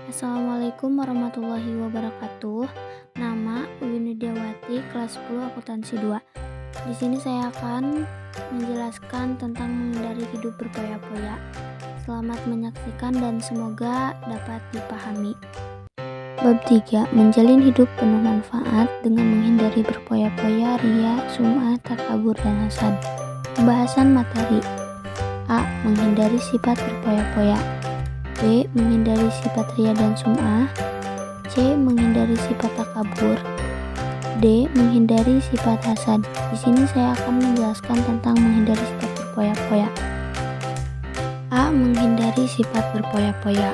Assalamualaikum warahmatullahi wabarakatuh. Nama Widiawati, kelas 10 akuntansi 2. Di sini saya akan menjelaskan tentang menghindari hidup berpoya-poya. Selamat menyaksikan dan semoga dapat dipahami. Bab 3. Menjalin hidup penuh manfaat dengan menghindari berpoya-poya, riya, sum'ah, takabur, dan hasad. Pembahasan materi. A. Menghindari sifat berpoya-poya. B. Menghindari sifat riya dan sum'ah. C. Menghindari sifat takabur. D. Menghindari sifat hasad. Di sini saya akan menjelaskan tentang menghindari sifat berpoya-poya. A. Menghindari sifat berpoya-poya.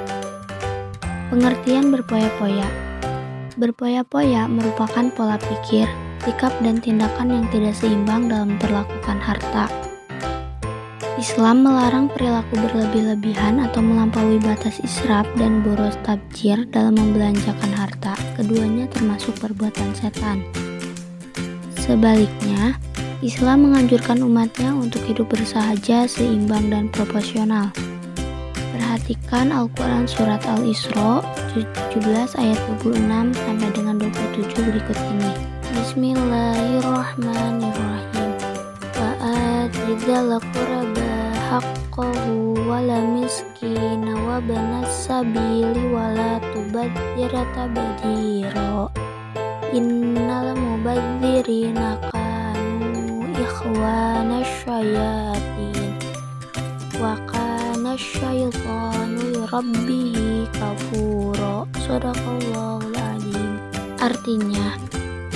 Pengertian berpoya-poya. Berpoya-poya merupakan pola pikir, sikap dan tindakan yang tidak seimbang dalam memperlakukan harta. Islam melarang perilaku berlebih-lebihan atau melampaui batas israf dan boros tabdzir dalam membelanjakan harta. Keduanya termasuk perbuatan setan. Sebaliknya, Islam menganjurkan umatnya untuk hidup bersahaja, seimbang, dan proporsional. Perhatikan Al-Quran Surat Al-Isra 17 ayat 26 sampai dengan 27 berikut ini. Bismillahirrahmanirrahim. Wa'atidhal qurba haqqahu wala miskina wa banas sabili wala tubadzira tabdzira innal mubadzirina kanu ikhwana syayatin wa kana syaitanu lirabbihi kafura. Shadaqallahul adzim. Artinya,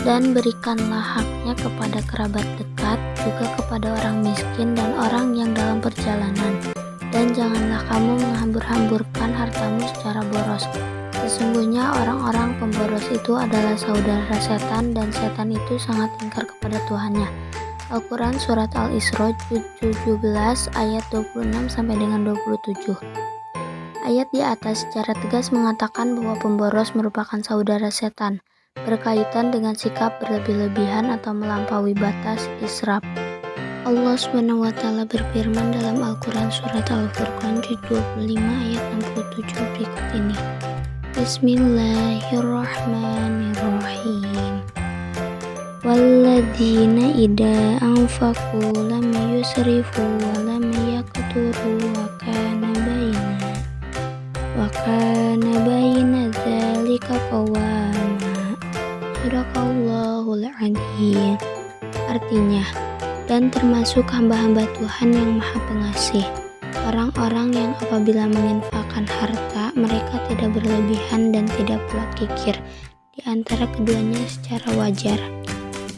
dan berikanlah haknya kepada kerabat dekat, juga kepada orang miskin dan orang yang dalam perjalanan. Dan janganlah kamu menghambur-hamburkan hartamu secara boros. Sesungguhnya orang-orang pemboros itu adalah saudara setan, dan setan itu sangat ingkar kepada Tuhannya. Al-Quran Surat Al-Isra 17 ayat 26 sampai dengan 27. Ayat di atas secara tegas mengatakan bahwa pemboros merupakan saudara setan, berkaitan dengan sikap berlebih-lebihan atau melampaui batas israf. Allah SWT berfirman dalam Al-Quran Surat Al-Furqan 25 ayat 67 berikut ini. Bismillahirrahmanirrahim. Walladzina idza anfaqu lam yusrifu wa lam yaqturu wa kana baina dzalika qawama. Shadaqallahul adzim. Artinya, dan termasuk hamba-hamba Tuhan yang Maha Pengasih, orang-orang yang apabila menginfakkan harta, mereka tidak berlebihan dan tidak pula kikir, di antara keduanya secara wajar.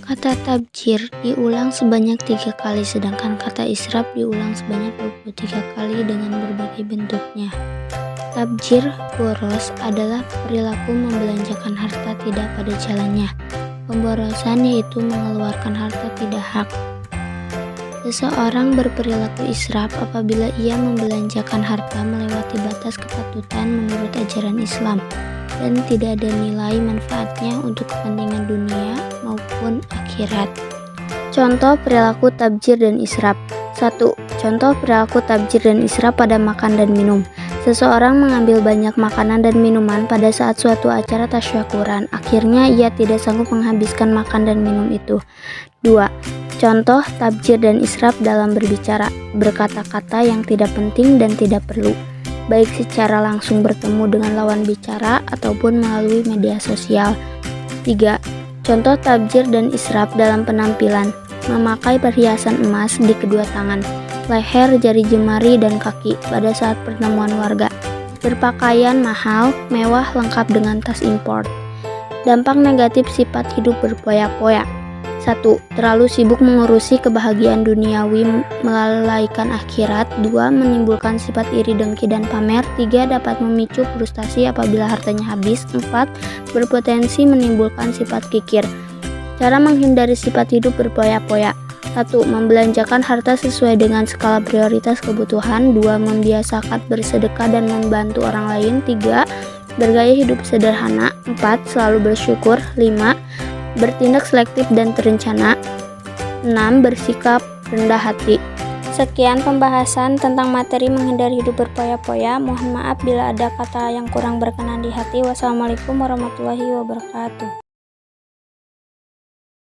Kata tabdzir diulang sebanyak 3 kali, sedangkan kata israf diulang sebanyak 23 kali dengan berbagai bentuknya. Tabdzir boros adalah perilaku membelanjakan harta tidak pada jalannya. Pemborosan yaitu mengeluarkan harta tidak hak. Seseorang berperilaku israf apabila ia membelanjakan harta melewati batas kepatutan menurut ajaran Islam dan tidak ada nilai manfaatnya untuk kepentingan dunia maupun akhirat. Contoh perilaku tabdzir dan israf. 1. Contoh perilaku tabdzir dan israf pada makan dan minum. Seseorang mengambil banyak makanan dan minuman pada saat suatu acara tasyakuran. Akhirnya ia tidak sanggup menghabiskan makan dan minum itu. 2. Contoh tabdzir dan israf dalam berbicara, berkata-kata yang tidak penting dan tidak perlu, baik secara langsung bertemu dengan lawan bicara ataupun melalui media sosial. 3. Contoh tabdzir dan israf dalam penampilan, memakai perhiasan emas di kedua tangan, leher, jari jemari, dan kaki pada saat pertemuan warga, berpakaian mahal, mewah, lengkap dengan tas impor. Dampak negatif sifat hidup berpoya-poya. 1. Terlalu sibuk mengurusi kebahagiaan duniawi melalaikan akhirat. 2. Menimbulkan sifat iri dengki dan pamer. 3. Dapat memicu frustasi apabila hartanya habis. 4. Berpotensi menimbulkan sifat kikir. Cara menghindari sifat hidup berpoya-poya. 1. Membelanjakan harta sesuai dengan skala prioritas kebutuhan. 2. Membiasakan bersedekah dan membantu orang lain. 3. Bergaya hidup sederhana. 4. Selalu bersyukur. 5. Bertindak selektif dan terencana. 6. Bersikap rendah hati. Sekian pembahasan tentang materi menghindari hidup berpoya-poya. Mohon maaf bila ada kata yang kurang berkenan di hati. Wassalamualaikum warahmatullahi wabarakatuh.